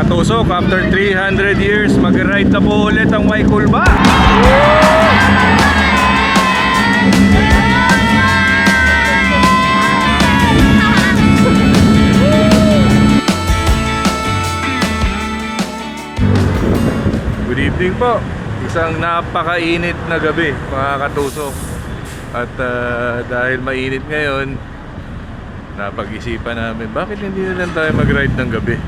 katusok, after 300 years, mag-ride na po ulit ang Waikulba. Good evening po. Isang napakainit na gabi, mga katusok. At dahil mainit ngayon, napag-isipan namin, bakit hindi na lang tayo mag-ride ng gabi?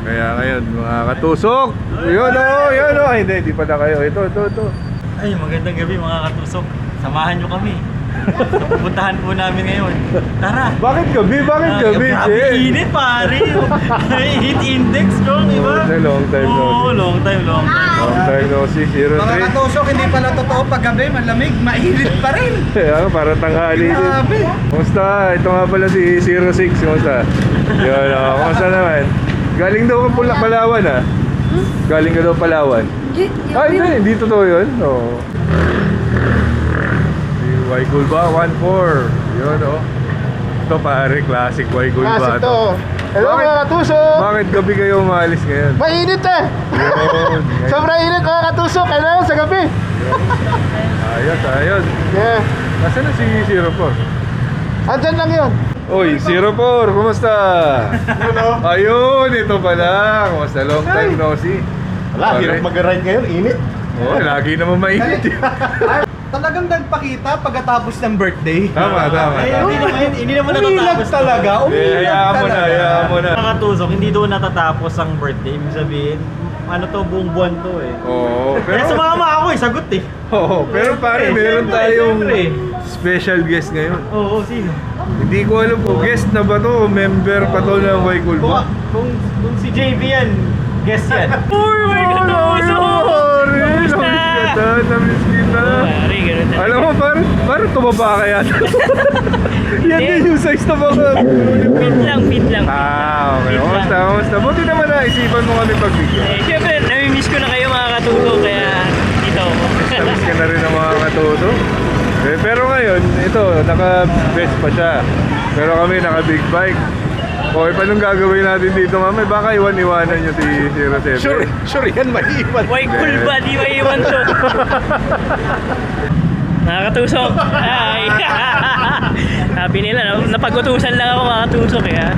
Kaya ngayon, mga katusok, yun o, hindi pala kayo. Ito. Ay, magandang gabi mga katusok. Samahan nyo kami. Pupuntahan po namin ngayon. Tara! Bakit gabi? Grabe init pare! Heat index strong, di ba? Long time no see. Long time Long time no see, 03. Mga katusok, hindi pala totoo pag gabi, malamig, mainit pa rin. Kaya parang tanghali din. Grabe. Kumusta? Ito nga pala si 06. Kumusta? Yun, kumusta naman? Galing daw ka Palawan ah. Galing ka daw Palawan. Ay, hindi totoo yun. Oo. Si Waikulba 14. Yun o. Ito pare, classic Waikulba. Classic to. Hello mga katusok. Bakit gabi kayo umalis ngayon? Mainit eh. Yun. Sobrang init mga katusok. Kailangan sa gabi. Ayos. Yeah. Nasaan na si 04? Andyan lang yun. Oy, 04, kumusta? Ayun, ito pala. Kumusta? Long time no see. Wala, hirap mag-ride ngayon. Init. Oo, lagi naman mainit. Talagang nagpakita pagkatapos ng birthday. Tama. Hindi naman Umilag natatapos talaga. Hayaan mo na. Mga katusok, hindi doon natatapos ang birthday. Ibig sabihin, ano to, buong buwan to eh. Oo, Kaya sumama ako eh, sagot eh. pero pare, meron tayong special guest ngayon. Oo, sino? Hindi ko alam kung guest na ba to o member pa to ng Waikulba. Kung si JV yan, guess yan. Uy, may katusok! Namiss kita. Pare, ganun talaga. Alam mo, parang tumaba ka yata. Yan din yung size na baka. Fit lang. Okay. Kumusta? Buti naman naisipan mo kami pagbigyan. Siyempre, nami-miss ko na kayo mga katulog, kaya dito ako. Namiss ka na rin ng mga katuto. Pero ngayon, ito, naka-best pa siya. Pero kami naka-big bike. Okay, paano gagawin natin dito mamay? Baka iwan-iwanan nyo si 07. Sure yan, maiiwan. Waikulba, di maiwan to. Nakakatusok. Ay. Sabi nila, napag-utusan lang ako makatusok eh ha.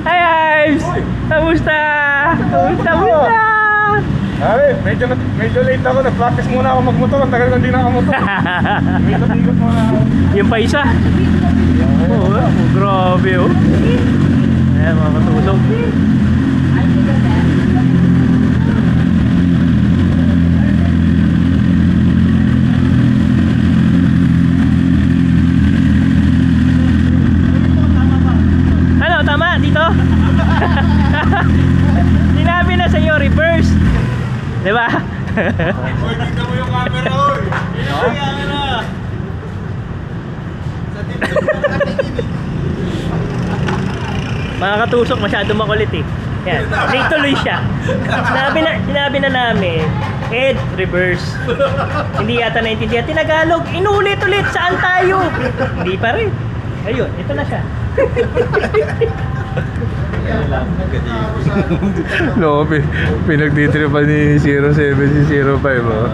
Hi Ives! Kamusta? Ay, medyo late ako. Nag-practice muna ako magmotor. Ang tagal ko hindi nakamotor. Ikot muna ako. Yung pa isa. Oo, grabe oh. Ayan mga katusok. Ano, tama dito? Sinabi na sa iyo, reverse. Diba? Oy, dito mo yung camera, oy. Mga katusok, masyado makulit eh. Yan, late tuloy siya. Sinabi na namin, head, reverse. Hindi yata naintindihan. Tinagalog, inulit-ulit, saan tayo? Hindi pa rin. Ayun, ito na siya. No, pinagtitripan ni 07 si 05, oh.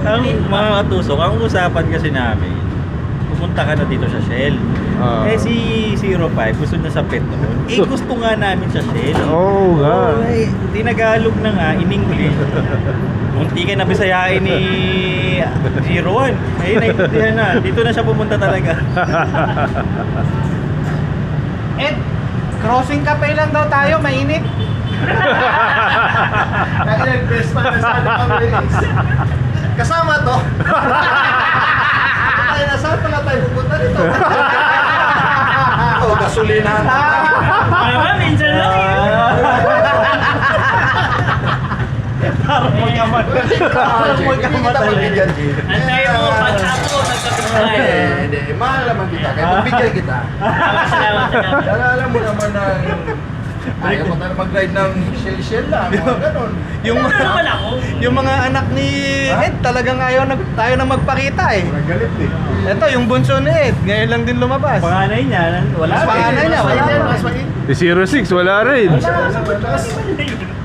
Ang mga katusok, ang usapan kasi namin, pumunta ka na dito sa Shell. Eh si 05 gusto na sa Petron. Eh gusto nga namin sa Shell. Oo nga. Eh, tinagalog na nga in English. Munti ka na bisayain ni 01. Eh naiintindihan na. Dito na siya pumunta talaga. Ed, crossing cafe lang daw tayo, mainit. Best man na sana kami. Kasama to. Ay, nasaan pala tayo pupunta dito? Oh, gasolina. Ay ba, minsan lang yun. Parang magkamat. Antay mo, pag ako, nagkakasal. Hindi, mahal naman kita. Kaya magbigay kita. Salamat. Alam mo naman na ayaw ko tayo mag-ride ng shell lang. Mga ganon. Yung naman ako. Yung mga anak ni Ed, talagang ayaw tayo na magpakita eh. Galit eh. Ito, yung bunso ni Ed, ngayon lang din lumabas. Panganay niya, wala. Panganay niya, wala pa. Si 06, wala rin.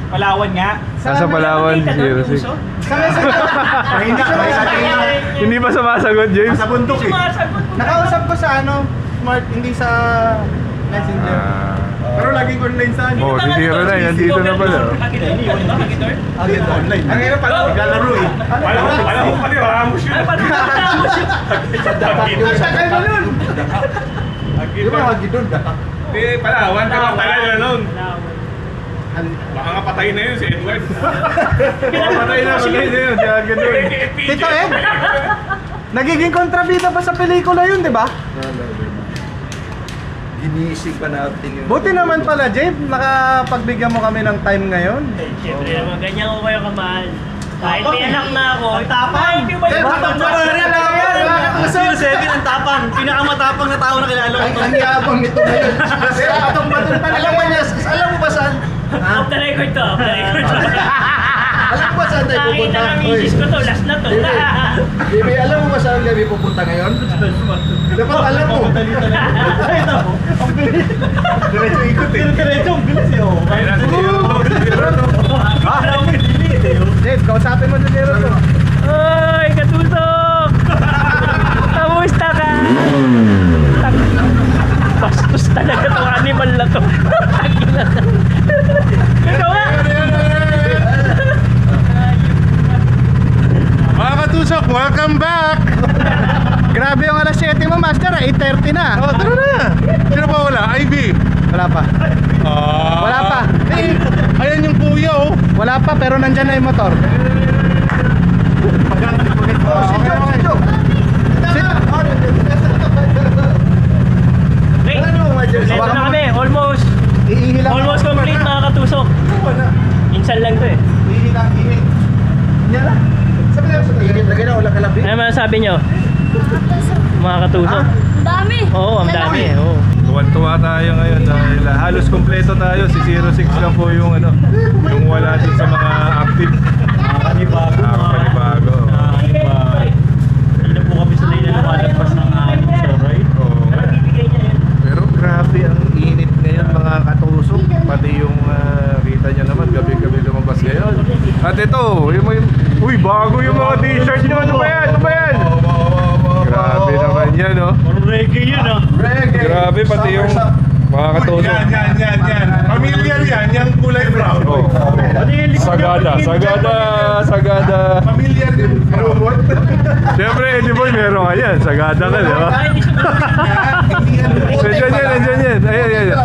Palawan nga. Nasa Palawan, si 06. Hindi ba sumasagot, James? Sa bundok eh. Nakausap ko sa smart, hindi sa messenger. Pero laging online sa Oh, si 09, nandito na pala. Agad online. Ang hirap pala, naglalaro eh. Alam mo pala, Ramos yun. Sakay mo nun. Di ba hagidon? Hindi, Palawan ka lang tagal na nun. Baka nga patay na yun si Edward. Patay na yun, kaya ganun. Tito Ed, nagiging kontrabida pa sa pelikula yun, di ba? Iniisip pa natin yun. Buti naman pala, Jade, nakapagbigyan mo kami ng time ngayon. Siyempre naman, ganyan ko kayo kamahal. Kahit may anak na ako. Ang tapang! Kahit yung may Batang batang pa rin naman! Zero Seven ang tapang. Pinakamatapang na tao na kilala ko. Ang yabang nito ngayon. Pero atong batang talaga. Alam mo ba saan? Off the record to, off the record to. Alam mo ba saan tayo Nakita pupunta? ng misis ko to, last na to. Bibi, alam mo ba saan kami pupunta ngayon? Dapat alam mo. Diretso ikot eh. Diretso, ang bilis eh. Jade, kausapin mo si Zero to. Oy, katusok! Kamusta ka? Bastos talaga itong animal na to. Tagina ka. Ikaw nga! Mga katusok, welcome back! Grabe yung alas 7 mo, Master. 8:30 na. Oh, tara na! Sino pa wala? Ivy! Wala pa. Wala pa. Ayan yung kuya, oh! Wala pa, pero nandyan na yung motor. Wait, leto na kami. Almost. Iihilang. Almost complete mga katusok. Minsan lang to eh. Iihilang. Yan na. Sabi na sa Init na gano'n, wala kalabi. Ano masasabi nyo? Mga katusok? Ang dami. Oo, ang dami. Oo. Tuwan-tuwa tayo ngayon dahil halos kompleto tayo. Si 06 lang po yung yung wala dun sa mga active. Nakakanibago. Nakakanibago. Hindi na po kami sanay na lumalagpas ng Soroy. Oo nga. Bibigay niya yun. Pero grabe ang init ngayon mga katusok. Pati yung kita nyo naman, gabi-gabi lumabas ngayon. At ito, uy, bago yung mga t-shirt nyo. Ano ba yan? Ano ba yan? Grabe naman yan, oh. Parang reggae yun ah. Grabe, pati yung mga katusok. Yan. Familiar yan. Yung kulay brown. Oh. Sagada. Familiar yung robot. Siyempre, Eddie Boy, meron ka yan. Sagada ka, di ba? Ay, hindi siya Nandiyan yan. Ayan.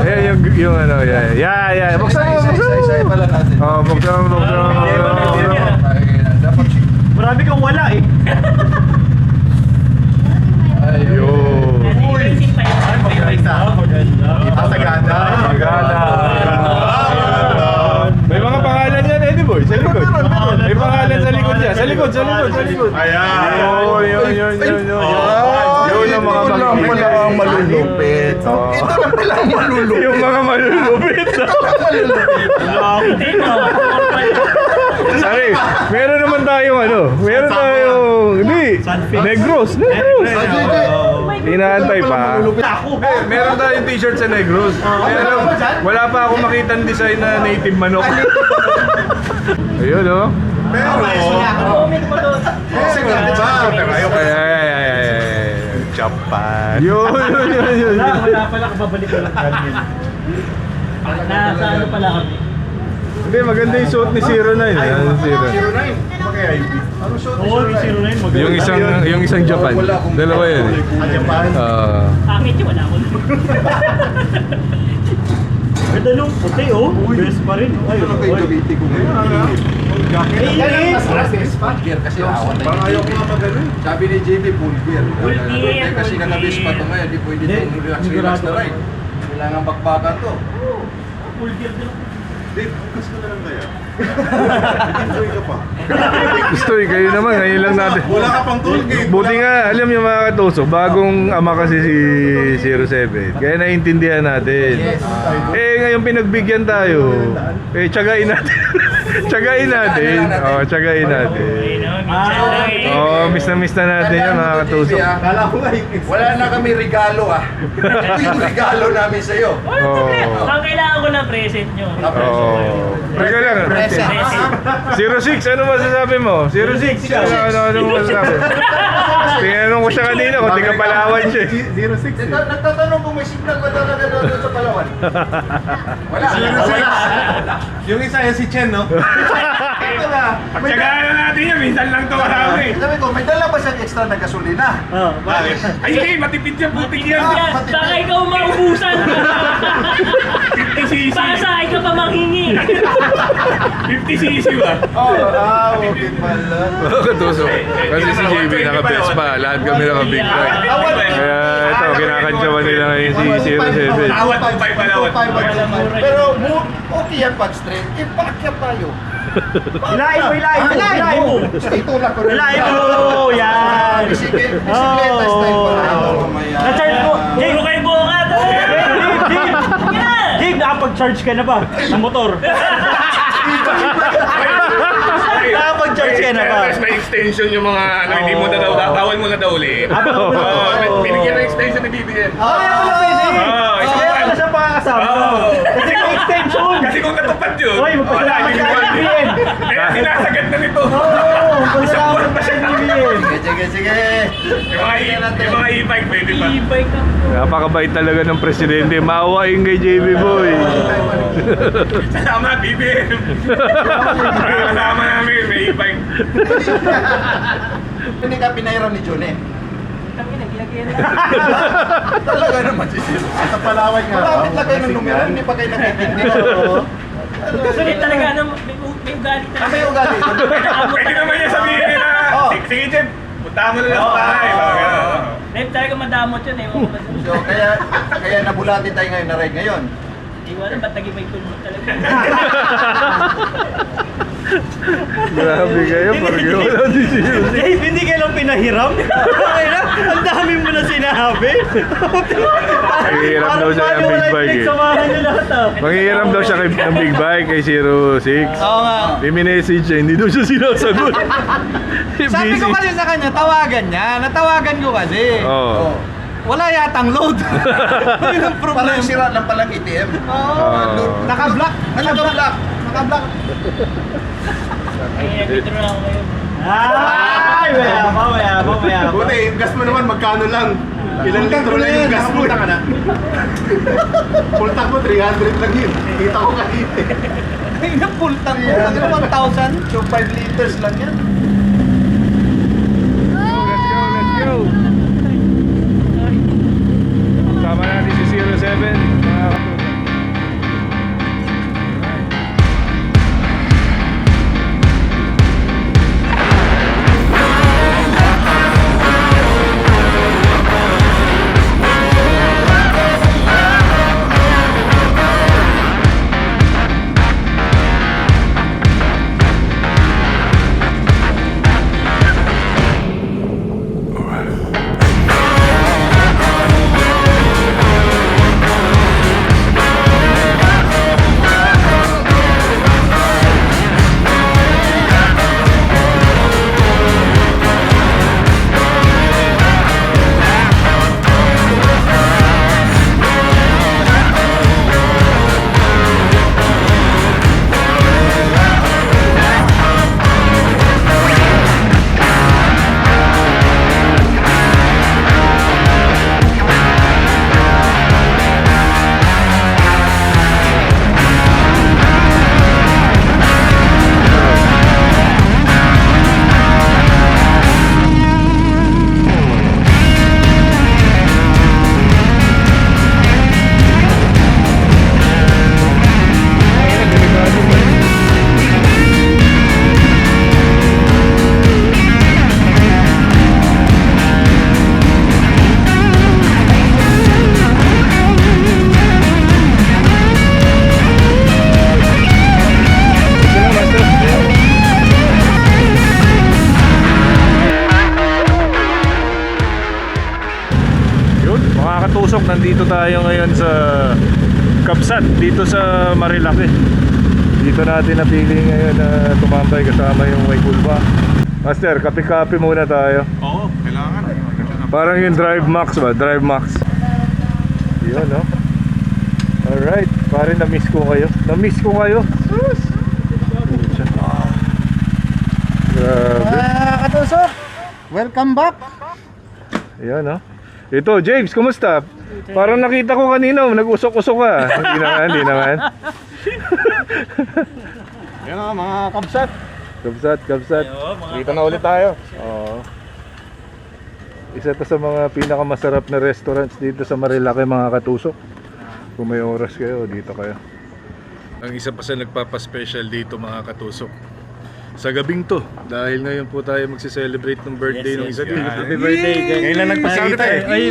Ayan yung ano, yan. Buksan mo. Isa-isa pala natin. Oh, buksan mo. Dapat Marami kang wala eh. Yo. Sagada. May mga pangalan yan, Eddie Boy, sa likod. May pangalan sa likod niya. Sa likod. Ayan. Yun. Yun ang mga pala ang malulupit. Ito lang pala ang malulupit. Yung mga malulupit. Sorry, meron naman tayong Negros. Inaantay pa. Meron tayong t-shirt sa Negros. Pero wala pa ako makitang design na native manok. Ayun, oh. Comment mo to. Japan. Yun. Wala pala kababalik ko lang ganyan. Nasa ano pala kami? Hindi, maganda yung suot ni 09. Ano 09? Oo, yung 09 maganda. Yung isang Japan. Dalawa yan. Japan. Akin yun, wala ko. Ganda nung puti oh. Best pa rin. Ay, Ito lang kayo gamitin ko ngayon. Gear kasi awan na Parang ayaw ko nga magaling. Sabi ni JB, full gear. Full gear, Kasi full kanabis pa gear. ito ngayon, di pwede itong relax na ride. Kailangan bakbakan to. Full gear din. Dave, bukas ko na lang kaya. Enjoy ka pa. Gusto kayo naman. Ngayon lang natin. Wala ka pang toolgate. Buti nga, alam niyo mga katuso, bagong ama kasi si 07. Kaya naiintindihan natin. Yes. Ngayon pinagbigyan tayo. Tsagain natin. Tsagain natin. Oo, tsagain natin. Miss na natin yan mga katusok. Kala ko nga yung Wala na kami regalo ah. Ito yung regalo namin sa'yo. Oo. Ang kailangan ko ng present nyo. Oo. Teka lang. Present. 06, ano masasabi mo? 06, ano masasabi? Tinanong ko siya kanina kung di ka Palawan siya. 06. Nagtatanong kung may signal ba talaga doon sa Palawan? Wala. Yung isa yan si Chen, no? Ito na. Pagtsagaan na natin yan, minsan lang ito marami. Sabi ko, may dala ba siyang extra na gasolina? Bakit? Ay hindi, matipid yan, putik yan. Baka ikaw maubusan. 50cc. Pasahay ka pa manghingi. 50cc ba? Okay pala. Mga katusok. Kasi si JB naka-Vespa, lahat kami naka-big bike. Kaya ito, kinakantsawan nila ngayon si 07. Awat 2.5 Palawan. Pero okay yan, Pat Street. Ipaakyat tayo. Hilahin mo. Itulak ko rin. Hilahin mo. Yan. Bisikleta style pa tayo mamaya. Na-charge mo. Puro kayo bunga. Dave, nakapag-charge ka na ba? Ng motor? Nakapag-charge ka na ba? May extension yung mga ano, hindi mo na daw, bawal mo na daw ulit. Binigyan ng extension ni BBM. Kaya wala siya pakakasama. Kasi may extension. Kasi kung natupad yun, Hoy, magpasalamat ka kay BBM. Kaya sinasagad na nito. Pasalamat pa siya kay BBM. Sige. Yung mga e-bike pwede pa. E-bike ka. Napakabait talaga ng presidente. Maawain kay JB Boy. Salamat, BBM. Kasama namin, may e-bike. Hindi ka pinairam ni June eh. Tangin na, ginagyan na. Talaga naman si Sir. Sa Palawan nga. Malapit lang kayo ng numero, hindi pa kayo nakikindi. Sulit talaga, ano, may ugali talaga. May ugali. Pwede naman niya sabihin nila. Sige, Jeff. Punta mo na lang sa bahay. Dahil talaga madamot yun eh. So, kaya nabulati tayo ngayon na ride ngayon. Hindi ko alam ba't naging may tulog talaga. Grabe kayo, porque wala si Zero. Dave, hindi ka lang pinahiram? Ang dami mo na sinabi. Manghihiram daw siya ng big bike eh. Samahan niyo lahat ah. Manghihiram daw siya ng big bike kay 06. Oo nga. May minessage siya, hindi daw siya sinasagot. Sabi ko kasi sa kanya, tawagan niya. Natawagan ko kasi. Oo. Wala yatang load. Yun ang problem. Parang sira lang palang ATM. Oo. Naka-block. Naka-block. Ay, nag-withdraw ako ngayon. Ay, mayabang. Buti, yung gas mo naman, magkano lang? Ilang litro lang yung gas mo. Ka na. Full tank mo, 300 lang yun. Kita ko kahit eh. Ay, napultang mo. Ano 1,000? So 5 liters lang yan. Let's go. Sama natin si 07. Mga katusok. katusok, nandito tayo ngayon sa Kapsat, dito sa Marilaki. Dito natin napili ngayon na tumambay kasama yung may kulba. Master, kape-kape muna tayo. Oo, kailangan. Parang yung Drive Max ba? Drive Max. Yun, no? Alright, pare, na-miss ko kayo. Na-miss ko kayo. Sus! Grabe. Katusok, welcome back. Ayan, no? Ito, James, kumusta? Parang nakita ko kanina, nag-usok-usok ka. Hindi naman. Yan nga, mga kabsat. Kabsat. Kita na ulit tayo. Oo. Isa to sa mga pinakamasarap na restaurants dito sa Marilaki, mga katusok. Kung may oras kayo, dito kayo. Ang isa pa sa nagpapa-special dito, mga katusok. Sa gabing to, dahil ngayon po tayo magse-celebrate ng birthday ng isa dito. Happy birthday, Jack. Ngayon lang nagpasakita eh. Ay,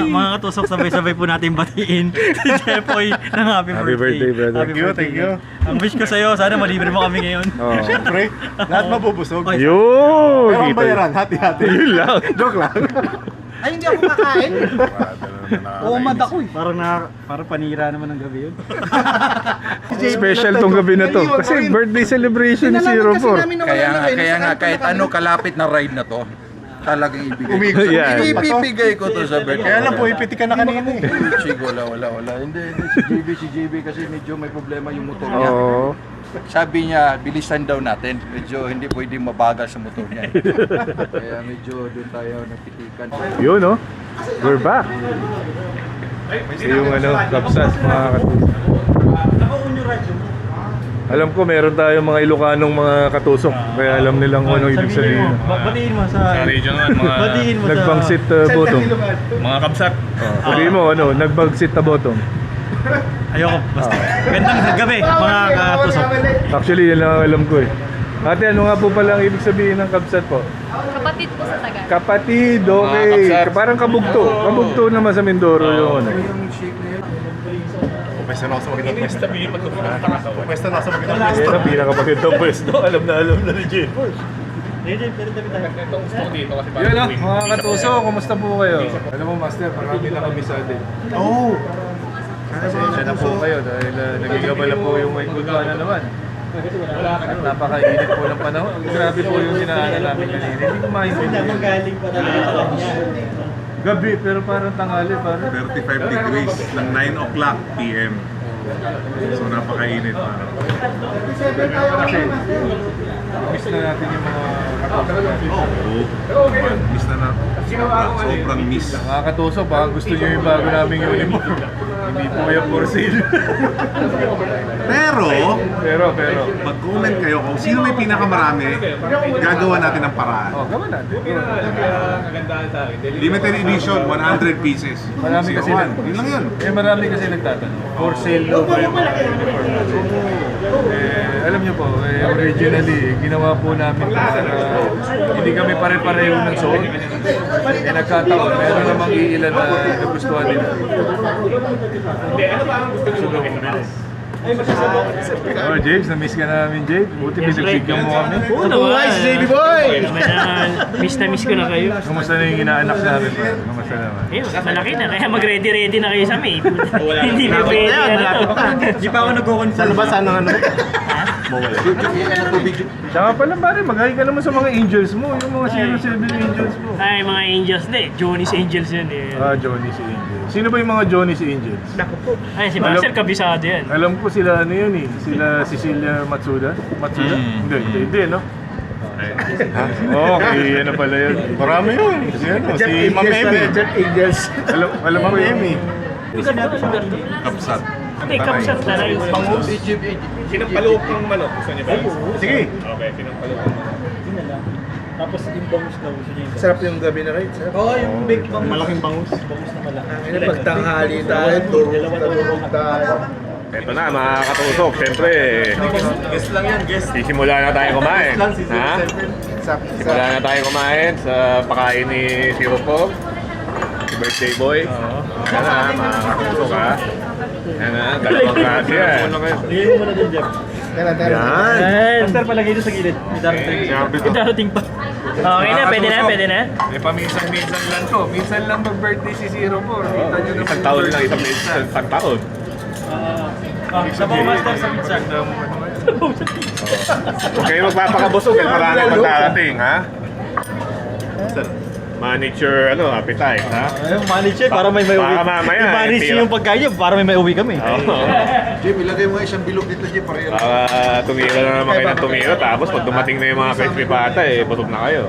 mga katusok, sabay-sabay po natin batiin si Jepoy ng happy Happy birthday, brother. Happy birthday. Thank you. Ang wish ko sa'yo, sana malibre mo kami ngayon. Oh. Siyempre, lahat mabubusog. Ay, Yun! Pero ang Kita- bayaran, hati-hati. Yun lang. Joke lang. Ay, hindi ako kakain. Umad ako eh. Parang panira naman ng gabi yun. Special tong gabi na to. Kasi birthday celebration ni Sinalaman kasi 04. namin na wala Kaya na nga, kayo. kaya nga, Nasaan kahit pa na ano kalapit na ride na to, talagang ibigay. Umigos. Yan. Ibibigay ko to sa birthday. Kaya lang po, ipiti ka na kanina eh. Chig, wala. Hindi, si JB kasi medyo may problema yung motor niya. Oo. Sabi niya, bilisan daw natin. Medyo hindi pwedeng mabagal sa motor niya. Kaya medyo doon tayo napitikan. Yun, no? We're back. Ito yung kapsat, mga katusok. Alam ko meron tayong mga Ilocanong mga katusok. Kaya alam nilang kung anong ibig sabihin. Batiin mo sa region naman, mga batiin mo sa Nagbangsit bottom. mga kabsat. Sabihin mo, nagbangsit na bottom. Ayoko, basta. Gandang gabi, mga katusok. Actually, yun lang ang alam ko eh. Ate, ano nga po pala ang ibig sabihin ng kapsat po? Kapatid po sa Tagalog. Kapatid, okay. Parang kabugto. Kabugto naman sa Mindoro yun. Pwesta na ako sa magandang pwesto. Pwesta na ako sa magandang pwesto. Yan ang pinakamagandang pwesto. Alam na ni Jim. Yun lang, mga katuso, kumusta po kayo? Alam mo, Master, marami na kami sa atin. Oo. Pasensya na po kayo dahil nagigabala po yung may kulba na naman. Napakainit po ng panahon. Grabe po yung dinaanan namin kanina. Hindi ko maintindihan. Magaling pa talaga. Gabi, pero parang tanghali. Parang 35 degrees ng 9 o'clock PM. So napakainit pa. kasi miss na natin yung mga katuso. Oo. Miss na. Sobrang miss. Mga katuso, baka gusto nyo yung bago naming uniform. Hindi po yung for sale. Pero, pero. mag-comment kayo kung sino may pinakamarami, gagawa natin ng paraan. Oh, gawin natin. Limited edition, 100 pieces. Marami kasi Zero one. Yun lang yun. marami kasi nagtatanong. For sale daw ba yung mga uniform natin? Alam nyo po, originally, ginawa po namin para hindi kami pare-pareho ng suot. Nagkataon, meron namang iilan na nagustuhan nila. Gusto daw bumili. Oh, James, na-miss ka namin, James. Buti pinagbigyan mo kami. Nice, JB boy! Miss na miss ko na kayo. Kumusta na yung inaanak namin? Kumusta naman? Ayun, malaki na. Kaya mag-ready-ready na kayo sa May. Hindi na pwede ano to. Di pa ako nag-confirm. Sa labas, ano? Tsaka pala pare, mag-hi ka naman sa mga angels mo. Yung mga 07 angels mo. Ay, mga angels na eh. Johnny's Angels yun eh. Johnny's Angels. Sino ba yung mga Johnny's Angels? Ay, si Master kabisado yan. Alam ko sila ano yun eh. Sila Cecilia Matsuda. Matsuda? Hindi, no? Okay, ano pala yun. Marami yun. Si ano, si Ma'am Emmy. Angels. Alam mo yun. Kapsat. Hindi, kapsat na rin. Pinampaloob ng manok. Gusto niyo ba? Sige. Okay, pinampaloob ng manok. Tapos yung bangus daw gusto niya. Sarap yung gabi na kayo. Sarap. Oo, yung big bangus. Malaking bangus. Bangus na malaki. Ano, pagtanghali tayo, turog tayo. Ito na mga katusok, siyempre. Guest lang yan, guest. Sisimula na tayo kumain. Ha? Simula na tayo kumain sa pakain ni Zero Pog. Si Birthday Boy. Yan na, mga katusok ha. Yan na, dalawang klase yan. Ligay mo muna dun, Jeff. Tara. Yan. Master, palagay dito sa gilid. May darating. May darating pa. Okay na, pwede na. Eh, paminsan-minsan lang to. Minsan lang mag-birthday si 04. Kita nyo naman. Isang taon lang, isang minsan, isang taon. Sabaw, Master, sa pizza. Huwag kayo magpapakabusog dahil marami pang darating, ha? Manage your appetite, ha? Ayun, manage yun, para may uwi. Baka mamaya, I-manage tira. yung pagkain nyo, para may uwi kami. Oo. Jim, ilagay mo isang bilog dito, Jim, para yun. Baka tumira na naman kayo ng tumira, tapos pag dumating na yung mga crispy pata, busog na kayo.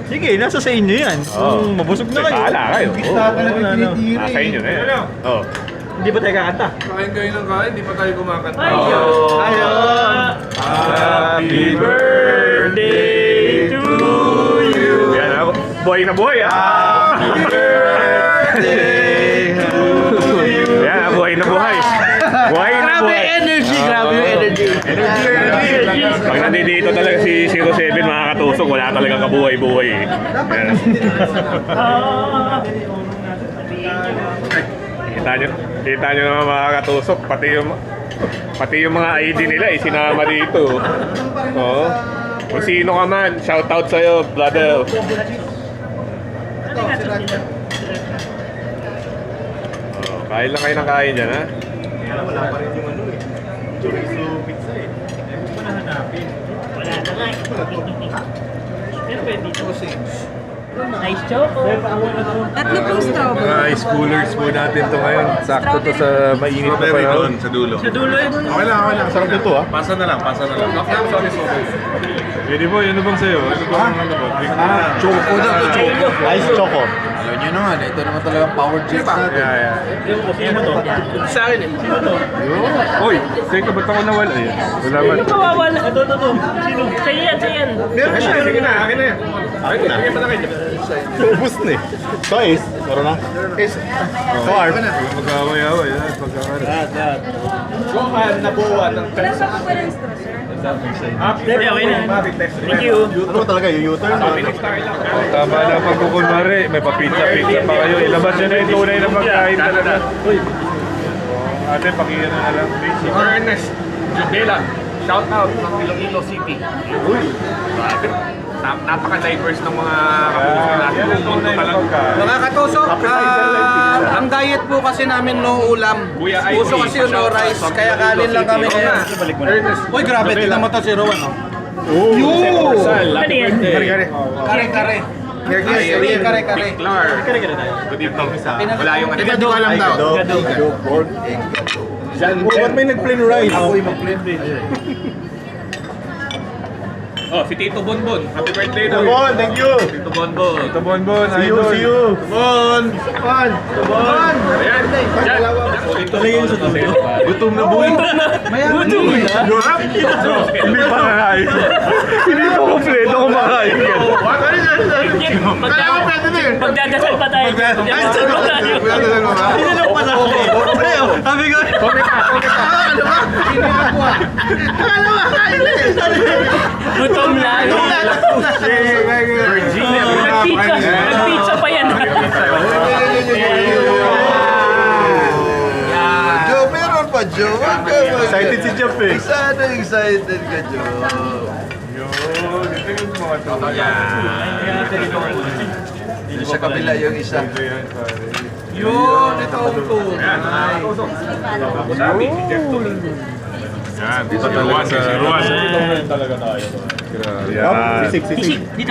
Sige, nasa sa inyo yan. Oo. Kung mabusog na kayo. Bahala kayo. Bista talaga tinitiri. Nasa inyo na yan. Oo. Hindi ba tayo kakanta? Kain kayo ng kain, di pa tayo kumakanta. Ayun! Happy birthday to you. Yan ako. Buhay na buhay, ha? Yan, buhay na buhay. Buhay na buhay. energy, grabe yung energy. Pag nandito talaga si 07 makakatusok, wala talaga kabuhay-buhay. Yan. Kita nyo naman makakatusok, pati yung mga ID nila isinama dito. Oo. Kung sino ka man, shoutout sa'yo, brother. Oh, kain lang kayo ng kain dyan, ha? Wala na nga eh. Pero pwede dito. Nice choco. Tatlo pong strawberry. Mga high schoolers po natin to ngayon. Sakto to sa mainit na panahon. Sa dulo. Sa dulo eh. Okay lang, okay lang. Sarap nito, ha? Pasa na lang. Pwede po, ano bang sa'yo? Ano bang ano ba? Choco na to, choco. Ice choco. Alam nyo naman, ito naman talagang power chips natin. Yeah. Sino to? Sa akin eh. Sino to? Uy, teka, ba't ako nawala? Ayan, wala man. Ito kawawala. Ito. Sino? Sa'yo yan, sa'yo yan. Meron siya. Sige na, akin na yan. Akin na. Ubus na eh. Size, meron na. Carb. Magkaway-away. Wala sa ko pa ng straw, sir. Okay na. Thank you. Ano talaga, yung U-turn? Tama na pagkukunwari. May papizza-pizza pa kayo. Ilabas nyo na yung tunay na pagkain talaga. Uy. Ate, pakiyan na lang. Please. Ernest Jubela, shout out ng Iloilo City. Uy, grabe. Napaka-diverse ng mga kapuso natin. Yan ang tunay na pagkain. Mga katusok, ang diet po kasi namin no ulam. Kuya Ivy, Puso kasi yung no rice, kaya kanin lang kami ngayon. Uy, grabe, tingnan mo to si Rowan, no? Ano yan? Kare-kare. Kare-kare. Clark. Good evening. Wala yung ano. Hindi ko alam daw. Ba't may nag-plain rice? Ako'y mag-plain din. Oh, si Tito Bonbon. Happy birthday daw. Bon, thank you. Tito Bonbon. Ito, Bonbon. See you. Bon. Ayan. Diyan. Ito lang yung sa dulo. Gutom na buhay. Gutom na. Hindi pa kakain. Hindi pa kompleto kumakain. Magdadasal pa tayo. Magdadasal pa tayo. Tinanong pa sa akin. Sabi ko, Gutom lang. Nagpizza pa yan. Joe, meron pa, Joe. excited si Jeff eh. Excited ka, Joe. Dito sa kabila yung isa. Yun, ito ang tuloy. Sabi, si Jeff Tuloy. Yan, dito Ruan. Si Ruan. Talaga tayo. Yan. Isik, dito.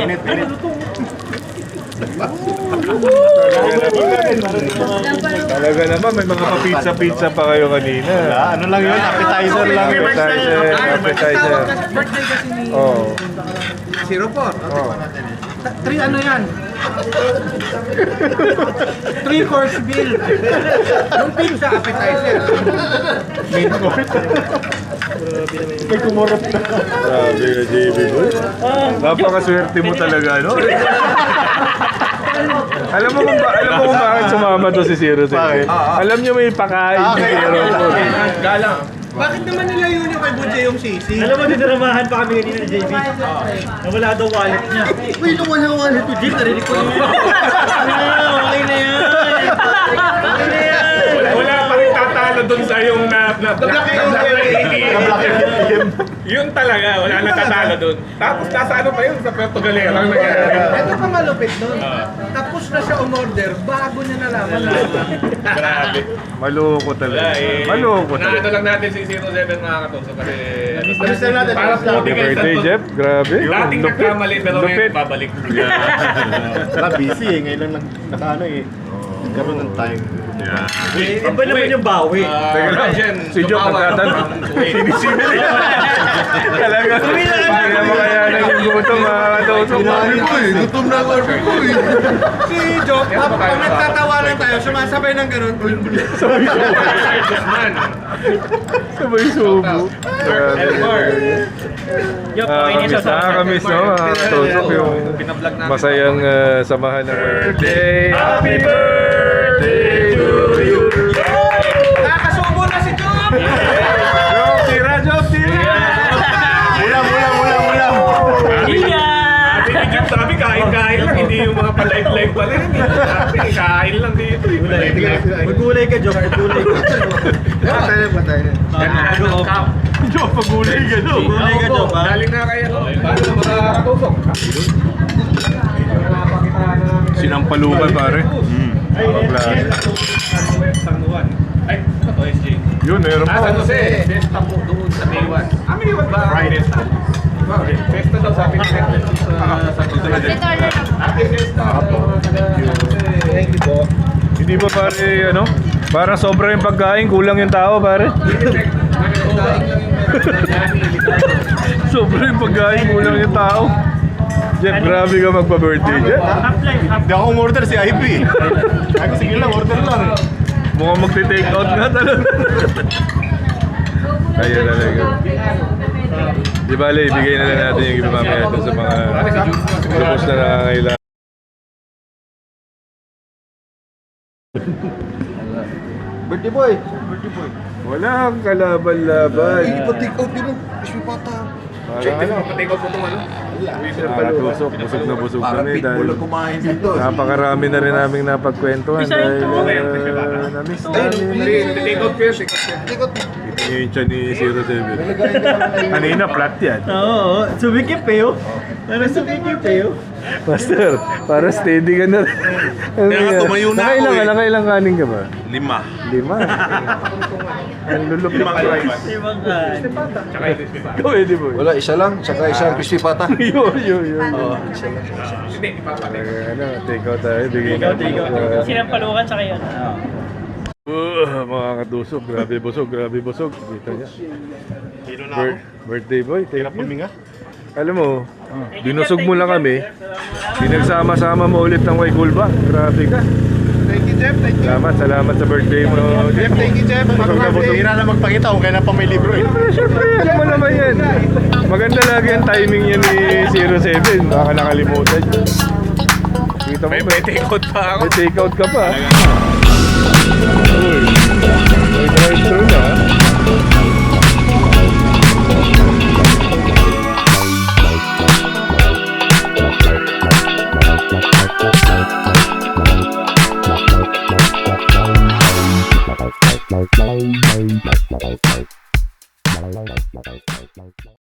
Talaga naman, may mga pa-pizza-pizza pa kayo kanina. Ano lang yun? Appetizer lang. Appetizer. Birthday kasi ni Oh. si Robot. Oh. Ano yan? 3-course bill. Yung pizza appetizer. May kumurap na. Grabe ka, JB boy. Napakaswerte mo talaga, no? Alam mo kung bakit sumama to si Zero Seven? Alam niyo may pakain si Zero Seven. Galang. Bakit naman nila yun yung kay Budje yung sisi? Alam mo, dinaramahan pa kami kanina ni JB. Nawala daw wallet niya. Uy, nawala yung wallet ko, Jim. Narinig ko yun. Okay na yan. Wala pa rin tatalo dun sa yung yun talaga, wala nang tatalo dun. Tapos nasa ano pa yun, sa Puerto Galera ang nangyari. Ito pa malupit doon. Tapos na siya umorder bago niya nalaman. Grabe. Maloko talaga. Wala eh. Maloko Naano talaga. lang natin si 07 mga katusok kasi... Namiss na natin. Para Happy puti kayo birthday, Jeff. Grabe. Dating Lupit. nagkamali pero Lupit. ngayon babalik. Wala, busy eh. Ngayon lang nakaano eh. Nagkaroon ng time. Iba naman yung bawi. Teka lang, si Joe nagtatanong. Talaga. Hindi na makayanan yung gutom mga katusok. Gutom na ako ko eh. Si Joe, pag nagtatawanan tayo, sumasabay ng ganun. Sabay subo. Yo, pakinggan sa Nakakamiss no, mga katusok yung masayang samahan ng birthday. Happy birthday to you. Nakakasubo na si Joe! Job, tira, Job, tira! Ulam. Sabi kain lang, hindi yung mga pa-live pala rin. Sabi kain lang dito. Magulay ka, Job. Magulay ka. Patay na. Job, pagulay ka, no? Magulay ka, Job. ha? Galing na kayo. Paano mga katusok? Sinampalukan, pare. San Juan. Ay, ito to, SJ. Yun, meron pa. San Jose. Festa po doon sa Taiwan. May ba? Festa. Festa daw sabi ni Festa sa San Jose. Happy Festa. Thank you po. Hindi ba pare, ano? Parang sobra yung pagkain, kulang yung tao, pare. Sobra yung pagkain, kulang yung tao. Jeff, grabe ka magpa-birthday, Jeff. Hindi ako umorder si IP. Sabi, sige lang, order lang. Mukhang magte-take out nga talaga. Kaya talaga. Di bale, ibigay na lang natin yung iba mamaya doon sa mga lubos na nangangailangan. Birthday boy. Walang kalaban-laban. Take out din mo. Pata. Parang ano, Patikot po itong ano. nakatusok, busog na busog Parang kami pitbull dahil ang kumain dito. napakarami na rin naming napagkwentuhan dahil na-miss namin. Patikot ko yun. Tikot. Ito yung tiyan ni 07. Kanina, flat yan. Oo, sumikip eh, oh. Ano sumikip eh, oh. Master, para steady ka na rin. Kaya nga tumayo na ako eh. Nakailang kanin ka ba? 5. 5. Ang lulupit pa rice. Ibang kan. Tsaka yung crispy pa. Pwede mo. Wala, isa lang. Tsaka isang crispy pata. Yun. Hindi, ipapatik. Ano, take out tayo. Bigyan natin. Sinampalukan sa kayo. Mga katusok, grabe busog. Dito niya. Birthday boy, thank you. Alam mo, binusog mo lang kami. Pinagsama-sama mo ulit ng Waikulba. Grabe ka. Thank you, Jeff. Thank you. Salamat sa birthday mo. Jeff, thank you, Jeff. Busog na busog. Hira na magpakita kung kailan pa may libro eh. Siyempre, alam mo naman yan. Maganda lagi ang timing niya ni 07. Baka nakalimutan. Kita mo ba? May take-out pa ako. May take out ka pa. Uy. May drive-thru na.